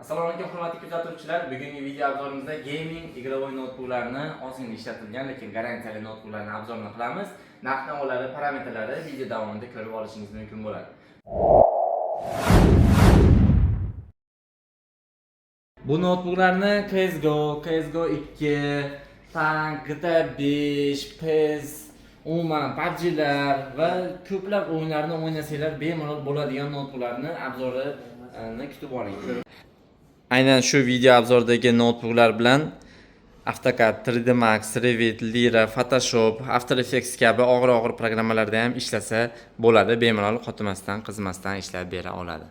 Assalomu alaykum hurmatli kuzatuvchilar. Bugungi video obzorimizda gaming игровой notebooklarni ozgina ishlatilgan lekin garantiyali notebooklarni obzorini qilamiz. Narx-navolar, parametrlari video davomida ko'rib olishingiz mumkin bo'ladi. Bu notebooklarni CSGO 2, Tank, GTA 5, PES, umuman PUBG'lar va ko'plab o'yinlarni o'ynasanglar bemalol bo'ladigan notebooklarni obzorini kutib oling. Aynan shu video obzordagi notebooklar bilan AutoCAD, 3D Max, Revit, Lira, Photoshop, After Effects kabi og'ir programmalarda ham ishlasa bo'ladi, bemalol qotimasdan, qizimasdan ishlab bera oladi.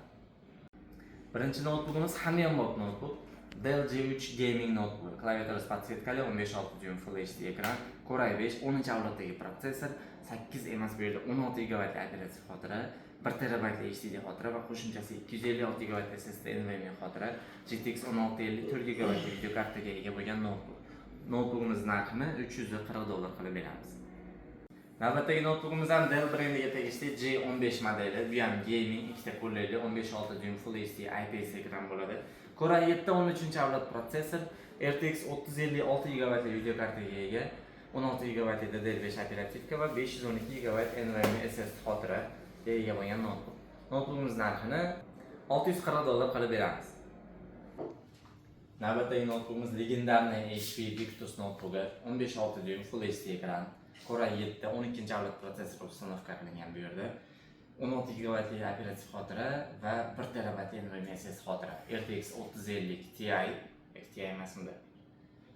Birinchi notebookimiz hamyonbop notebook. Dell G3 Gaming notebook. Klaviaturasi podsetkali, 15.6 dyuym Full HD ekran, Core i5, 10-avloddagi protsessor, 8 emas bu yerda 16 GB operativ xotira, 1 TB HDD xotira va qo'shimchasi 256 GB SSD NVMe xotira, GTX 1650 4 GB video kartaga ega bo'lgan notebook. Notebookimiz narxini $340 qilib beramiz. Navbatdagi notebookimiz ham Dell brendiga tegishli G15 modeli. Bu ham gaming, ikkita qo'llayli 15.6 dyuym Full HD IPS ekran bo'ladi. Core i7 13-avlod protsessor, RTX 3050 6 GB video kartaga ega, 16 GB DDR5 operativka va 512 GB NVMe SSD xotira ega bo'lgan notebook. Notebookimiz narxini $640 qilib beramiz. Navbatdagi notebookimiz legendarniy HP Victus notebooki, 15.6 dyuym Full HD ekran, Core i7 12-avlod protsessor uстановka qilingan bu yerda. 16 GB operativ xotira va 1 TB NVMe SSD xotira. RTX 3050 Ti emasmidi.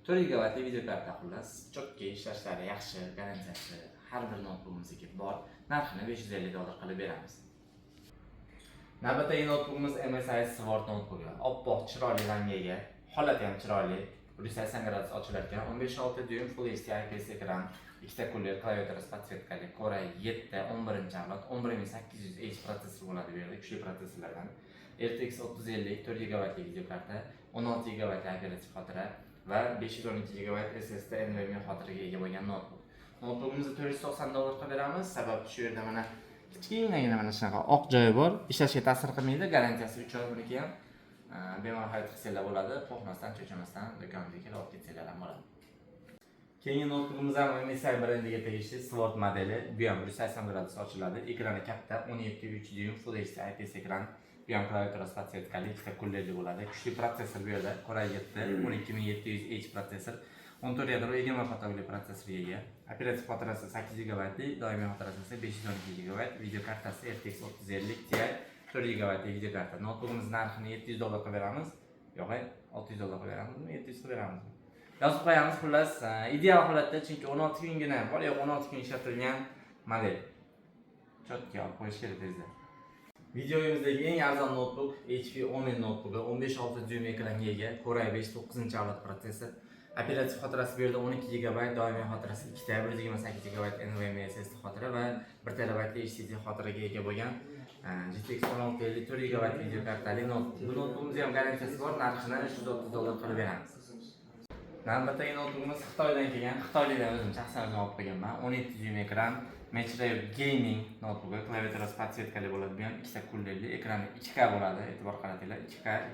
4 GB video karta xullas, chokki ishlashlari yaxshi, garantiyasi har bir notebookimizga bor. Narxini $550 qilib beramiz. Navbatdagi notebookimiz MSI Sword notebooki. Oppoq, chiroyli rangga ega, holati ham chiroyli. 180 gradus ochilar ekan, 15.6 dyuym Full HD IPS ekran, ikkita qulli klaviaturasi podsetkali, Core i7 11-avlod 11800H protsessor bo'ladi bu yerda, kuchli protsessorlardan. RTX 3050 4 GB video karta, 16 GB operativ xotira va 512 GB SSD NVMe xotiraga ega bo'lgan notebook. Notebookimizni $490 qilib beramiz. Sababi shu yerda mana kichkinagina mana shunaqa oq joyi bor. Ishlashga ta'sir qilmaydi, garantiyasi 3 oy buniki ham. Bemalol xarid qilsanglar bo'ladi, qo'rqmasdan, cho'chimasdan do'konimizga kelib olib ketsanglar ham bo'ladi. Keyingi notebookimiz ham MSI brendiga tegishli Sword modeli. Bu ham 180 gradus ochiladi. Ekrani katta, 17.3 dyuym Full HD IPS ekran. Bu ham klaviaturasi podsetkali, ikkita qullayli bo'ladi. Kuchli protsessor bu yerda, Core i7 12700H protsessor, 14 yadro 20 potokli protsessorga ega. Operativ xotirasi 8 GB, doimiy xotirasi esa 512 GB, video kartasi RTX 3050 Ti 4 GB video karta. Notebookimiz narxini $700 qilib beramiz. Yo'q, $600 qilib beramizmi, 700 qilib beramizmi? Yozib qo'yamiz xullas, ideal holatda, chunki 16 kungina bor, 16 kun ishlatilgan model. Chotga olib qo'yish kerak tezda. Videomizdagi eng arzon notebook HP Omen notebooki, 15.6 dyuym ekranga ega, Core i5 9-avlod protsessor. Operativ xotirasi bu yerda 12 GB, doimiy xotirasi 2 ta 128 GB NVMe SSD xotira va 1 TB HDD xotiraga ega bo'lgan GTX 1650 4 GB video kartali notebook. Bu notebookimiz ham garantiyasi bor, narxini $330 qilib beramiz. Navbatdagi notebookimiz Xitoydan kelgan, Xitoylikdan o'zim shaxsan olib qo'yganman. 17 dyuym ekran, Matchray Gaming notebooki, klaviaturasi podsetkali bo'ladi, bu ham ikkita qullayli, ekrani 2K bo'ladi, e'tibor qaratinglar.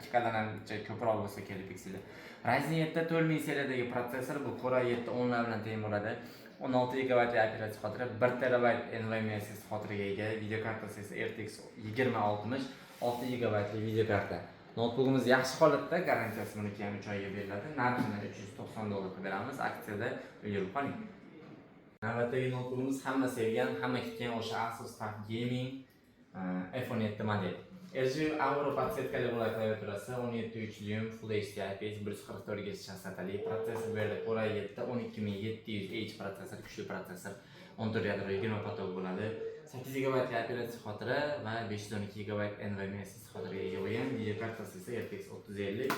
2Kdan ham ko'proq bo'lsa kerak pikseli. Ryzen 7 4000 seriyadagi protsessor, bu Core i7 10 bilan teng bo'ladi. 16 GB operativ xotira, 1 TB NVMe SSD xotiraga ega, video kartasi esa RTX 2060 6 GB video karta. Notebookimiz yaxshi holatda, garantiyasi buniki ham 3 oyga beriladi. Narxini $390 qilib beramiz. Aksiyada yurib qoling. Navbatdagi notebookimiz hamma sevgan, hamma kutgan o'sha Asus TUF Gaming iPhone 7 model. RGB Auro podsetkali bo'ladi, klaviaturasi 17.3 dyuym Full HD IPS 144 Hz chassatali, protsessor bu yerda Core i7 12700H protsessor, kuchli protsessor, 14 yadro 20 potok bo'ladi. 8 GB operativ xotira va 512 GB NVMe SSD xotiraga ega bo'lgan, video kartasi esa RTX 3050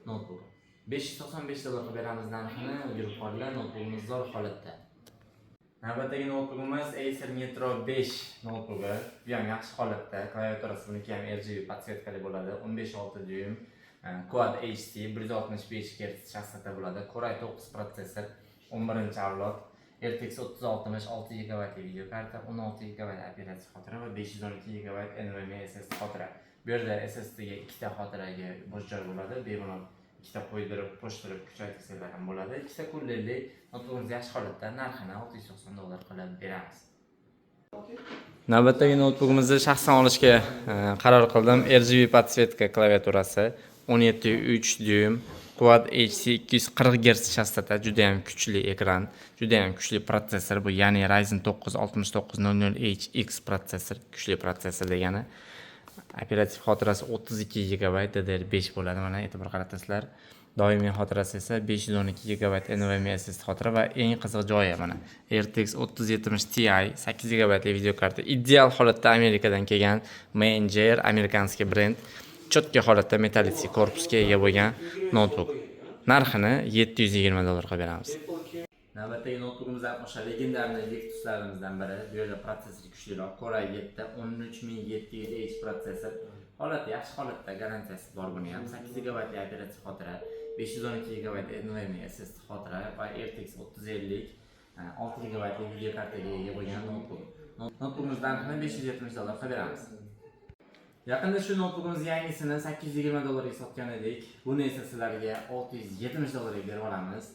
notebook. $595 qilib beramiz narxini, yurib qolinglar, notebookimiz zo'r holatda. Navbatdagi notebookimiz Acer Nitro 5 notebooki. Bu ham yaxshi holatda, klaviaturasi buniki ham RGB podsetkali bo'ladi, 15.6 dyuym Quad HD 165 Hz chassata bo'ladi, Core i9 protsessor, 11-avlod, RTX 3060 6 GB video karta, 16 GB operativ xotira va 512 GB NVMe SSD xotira. Bu yerda SSDga ikkita xotiraga bo'sh joy bo'ladi. Bemalol ikkita qo'ydirib, qo'shtirib kuchaytirsalar ham bo'ladi. Ikkita kullerli notebookimiz yaxshi holatda, narxini $690 qilib beramiz. Navbatdagi notebookimizni shaxsan olishga qaror qildim. RGB podsvetka klaviaturasi, 17.3 dyum, Quad HC 240 Hz chastota, juda ham kuchli ekran, juda ham kuchli protsessor. Bu ya'ni Ryzen 9 6900X protsessor, kuchli protsessor degani. Operativ xotirasi 32 GB DDR5 bo'ladi. Mana e'tibor qaratasizlar. Doimiy xotirasi esa 512 GB NVMe SSD xotira va eng qiziq joyi mana RTX 3070 Ti 8 GB video karta. Ideal holatda Amerikadan kelgan Manger, amerikanskiy brend. Chotki holatda metalliki korpusga ega bo'lgan notebook. Narxini $720 qilib beramiz. Navbatdagi notebookimiz o'sha legendarniy Victuslarimizdan biri. Bu yerda protsessor kuchliroq, Core i7 13700H protsessor. Holati yaxshi holatda, garantiyasi bor buni ham. 8 GB operativ xotira, 512 GB NVMe SSD xotira va RTX 3050 6 GB video kartaga ega bo'lgan notebook. Notebookimiz narxini $570 qilib beramiz. Yaqinda shu notebookimiz yangisini $820 ga sotgan edik. Buni esa sizlarga $670 ga berib olamiz.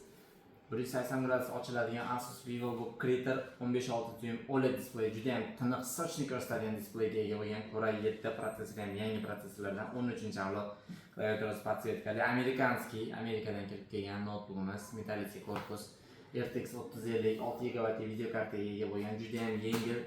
180 gradus ochiladigan Asus VivoBook Creator 15.6 dyum OLED displey, juda ham tiniq sochni ko'rsatadigan displeyga ega bo'lgan Core i7 protsessor, ham yangi protsessorlardan 13-avlod klaviaturasi podsvetkali Amerikadan kelib kelgan notebookimiz, metalliki korpus, RTX 3050 6 GB video kartaga ega bo'lgan juda ham yengil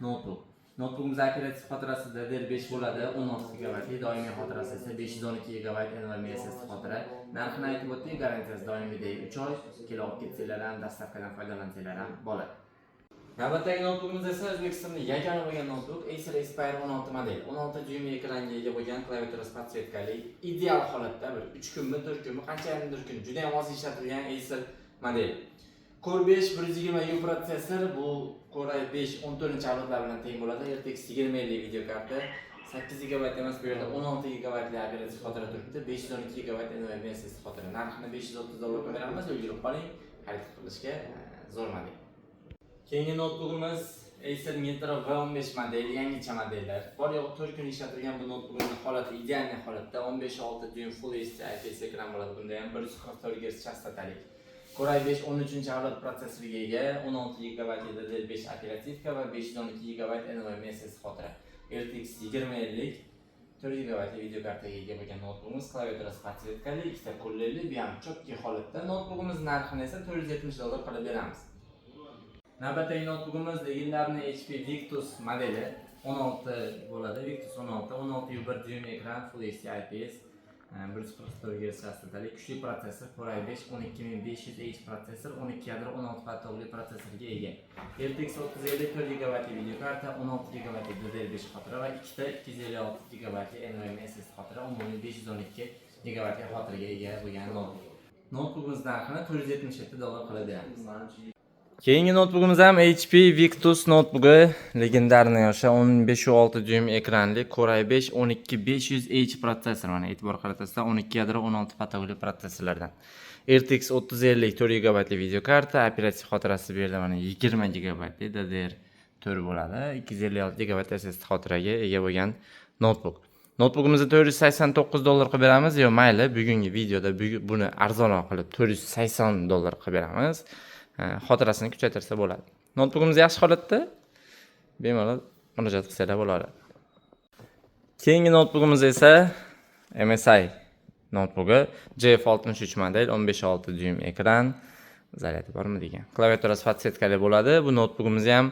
notebook. Notebookimiz operativ xotirasi DDR5 bo'ladi, 16 GB, doimiy xotirasi esa 512 GB NVMe SSD xotira. Narxini aytib o'tdik, garantiyasi doimiydek 3 oy, kelib olib ketsanglar ham, dastavkadan foydalansanglar ham bo'ladi. Navbatdagi notebookimiz esa O'zbekistonda yagona bo'lgan notebook, Acer Aspire 16 model, 16 dyum ekranga ega bo'lgan klaviaturasi podsvetkali, ideal holatda bir 3 kunmi, 4 kunmi, qanchalardir kun juda ham oz ishlatilgan Acer model. Core 5 120U protsessor, bu Core i5 14-avlodlar bilan teng bo'ladi. RTX 2050 video karta, 8 GB emas, bu yerda 16 GB operativ xotira turibdi, 512 GB NVMe SSD xotira. Narxini $530 qilib beramiz, o'ylab qoling, xarid qilishga zo'rmadik. Keyingi notebookimiz Acer Nitro V15 model, yangicha modellar. Bor yo'q 4 kun ishlatilgan bu notebookning holati ideal holatda, 15.6 dyum Full HD IPS ekran bo'ladi. Bunda ham 144 Hz chastotalik. Core i5 13-avlod protsessoriga ega, 16 GB DDR5 operativka va 512 GB NVMe SSD xotira. RTX 2050 4 GB video kartaga ega bo'lgan notebookimiz, klaviaturasi podsvetkali, ikkita kullerli, bu ham chotki holatda. Notebookimiz narxini esa $470 qilib beramiz. Navbatdagi notebookimiz legendarniy HP Victus modeli 16 bo'ladi. Victus 16.1 dyum ekran, Full HD IPS, 144 Hz chastotali, kuchli protsessor, Core i5 12500H protsessor, 12 yadro 16 patogli prosessorga ega. RTX 3050 4 GB video karta, 16 GB DDR5 xotira va ikkita 256 GB NVMe SSD xotira, umumiy 512 GB xotiraga ega bo'lgan notebook. Notebookimiz narxini $477 qilib beramiz. Keyingi notebookimiz ham HP Victus notebooki, legendarniy o'sha 15.6 dyum ekranli Core i5 12500H protsessor. Mana e'tibor qaratasizlar, 12 yadro 16 patogli prosessorlardan. RTX 3050 4 GB video karta, operativ xotirasi bu yerda mana 20 GB DDR4 bo'ladi. 256 GB SSD xotiraga ega bo'lgan notebook. Notebookimizni $489 qilib beramiz. Yo mayli, bugungi videoda buni arzonroq qilib $480 qilib beramiz. Xotirasini kuchaytirsa bo'ladi. Notebookimiz yaxshi holatda, bemalol murojaat qilsanglar bo'ladi. Keyingi notebookimiz esa MSI notebooki, JF63 model, 15.6 dyum ekran, zaryadi bormi degan. Klaviaturasi podsvetkali bo'ladi. Bu notebookimiz ham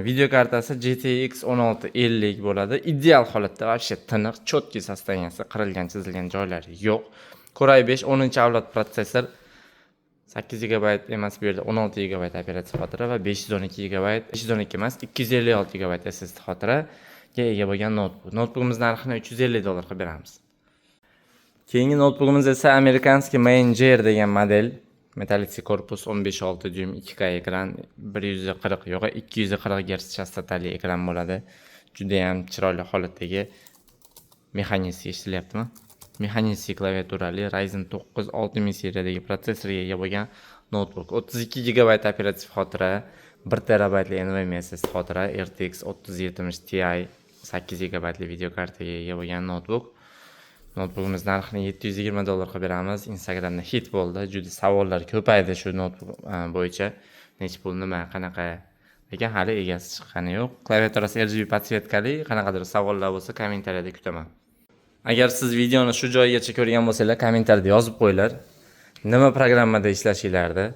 video kartasi GTX 1650 bo'ladi. Ideal holatda, вообще tiniq, chotki sostoyaniyasi, qirilgan, chizilgan joylari yo'q. Core i5 10-avlod protsessor, 8 GB emas, bu yerda 16 GB operativ xotira va 512 emas, 256 GB SSD xotiraga ega bo'lgan notebook. Notebookimiz narxini $350 qilib beramiz. Keyingi notebookimiz esa amerikanskiy Manger degan model, metalliki korpus, 15.6 dyum 2K ekran, 240 Hz chastotali ekran bo'ladi. Juda ham chiroyli holatdagi mexanizm eshitilyaptimi? Mexanizm klaviaturali Ryzen 9 6000 seriyadagi protsessorga ega bo'lgan notebook. 32 GB operativ xotira, 1 TB NVMe SSD xotira, RTX 3070 Ti 8 GB video kartaga ega bo'lgan notebook. Notebookimiz narxini $720 qilib beramiz. Instagramda hit bo'ldi. Juda savollar ko'paydi shu notebook bo'yicha. Nech pul, nima, qanaqa. Lekin hali egasi chiqqani yo'q. Klaviaturasi RGB podsvetkali, qanaqadir savollar bo'lsa kommentariyada kutaman. Agar siz videoni shu joyigacha ko'rgan bo'lsangiz, kommentariyada yozib qo'yinglar. Nima programmada ishlashinglarni,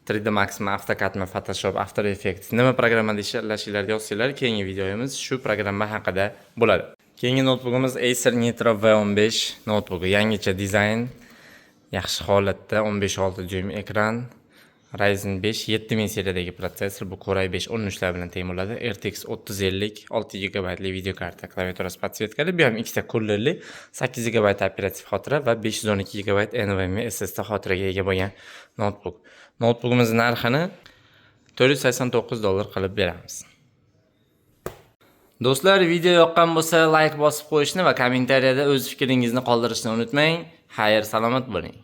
3D Maxmi, AutoCADmi, Photoshop, After Effects nima programmada ishlashinglarni yozsanglar, keyingi videomiz shu programma haqida bo'ladi. Keyingi notebookimiz Acer Nitro V15 notebooki. Yangicha dizayn, yaxshi holatda, 15.6 dyuym ekran, Ryzen 5 7000 seriyadagi protsessor, bu Core i5 13lar bilan teng bo'ladi. RTX 3050 6 GB video karta, klaviaturasi podsvetkali, bu ham ikkita kullerli, 8 GB operativ xotira va 512 GB NVMe SSD xotiraga ega bo'lgan notebook. Notebookimiz narxini $489 qilib beramiz. Do'stlar, video yoqqan bo'lsa like bosib qo'yishni va kommentariyada o'z fikringizni qoldirishni unutmang. Xayr, salomat bo'ling.